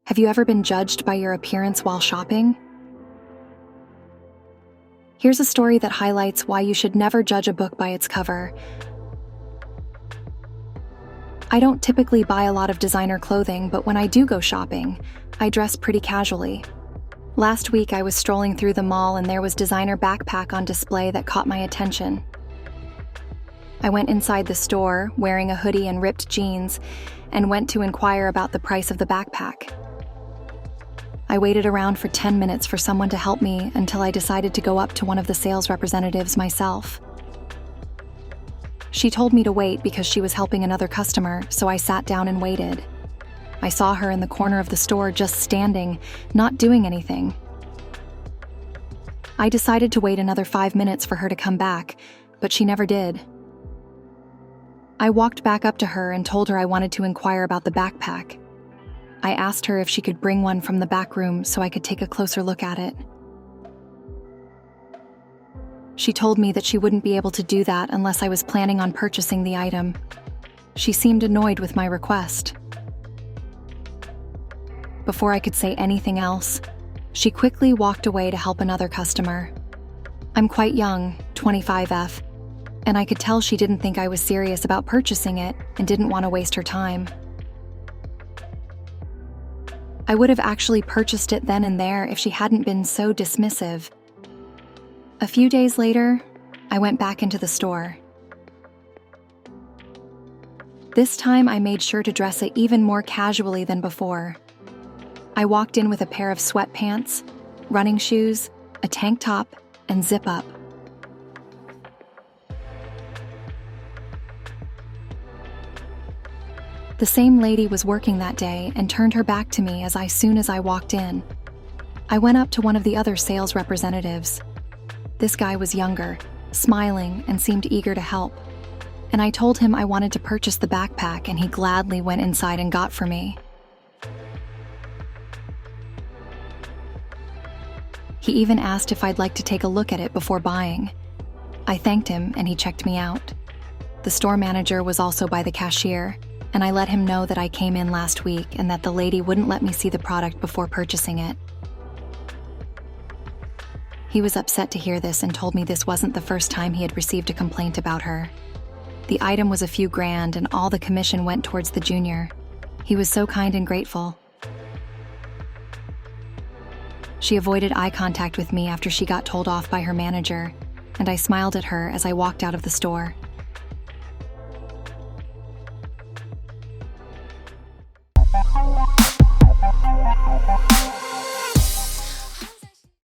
Have you ever been judged by your appearance while shopping? Here's a story that highlights why you should never judge a book by its cover. I don't typically buy a lot of designer clothing, but when I do go shopping, I dress pretty casually. Last week I was strolling through the mall and there was designer backpack on display that caught my attention. I went inside the store, wearing a hoodie and ripped jeans, and went to inquire about the price of the backpack. I waited around for 10 minutes for someone to help me until I decided to go up to one of the sales representatives myself. She told me to wait because she was helping another customer, so I sat down and waited. I saw her in the corner of the store just standing, not doing anything. I decided to wait another 5 minutes for her to come back, but she never did. I walked back up to her and told her I wanted to inquire about the backpack. I asked her if she could bring one from the back room so I could take a closer look at it. She told me that she wouldn't be able to do that unless I was planning on purchasing the item. She seemed annoyed with my request. Before I could say anything else, she quickly walked away to help another customer. I'm quite young, 25F, and I could tell she didn't think I was serious about purchasing it and didn't want to waste her time. I would have actually purchased it then and there if she hadn't been so dismissive. A few days later, I went back into the store. This time I made sure to dress it even more casually than before. I walked in with a pair of sweatpants, running shoes, a tank top, and zip-up. The same lady was working that day and turned her back to me as soon as I walked in. I went up to one of the other sales representatives. This guy was younger, smiling, and seemed eager to help. And I told him I wanted to purchase the backpack, and he gladly went inside and got for me. He even asked if I'd like to take a look at it before buying. I thanked him and he checked me out. The store manager was also by the cashier, and I let him know that I came in last week and that the lady wouldn't let me see the product before purchasing it. He was upset to hear this and told me this wasn't the first time he had received a complaint about her. The item was a few grand and all the commission went towards the junior. He was so kind and grateful. She avoided eye contact with me after she got told off by her manager, and I smiled at her as I walked out of the store.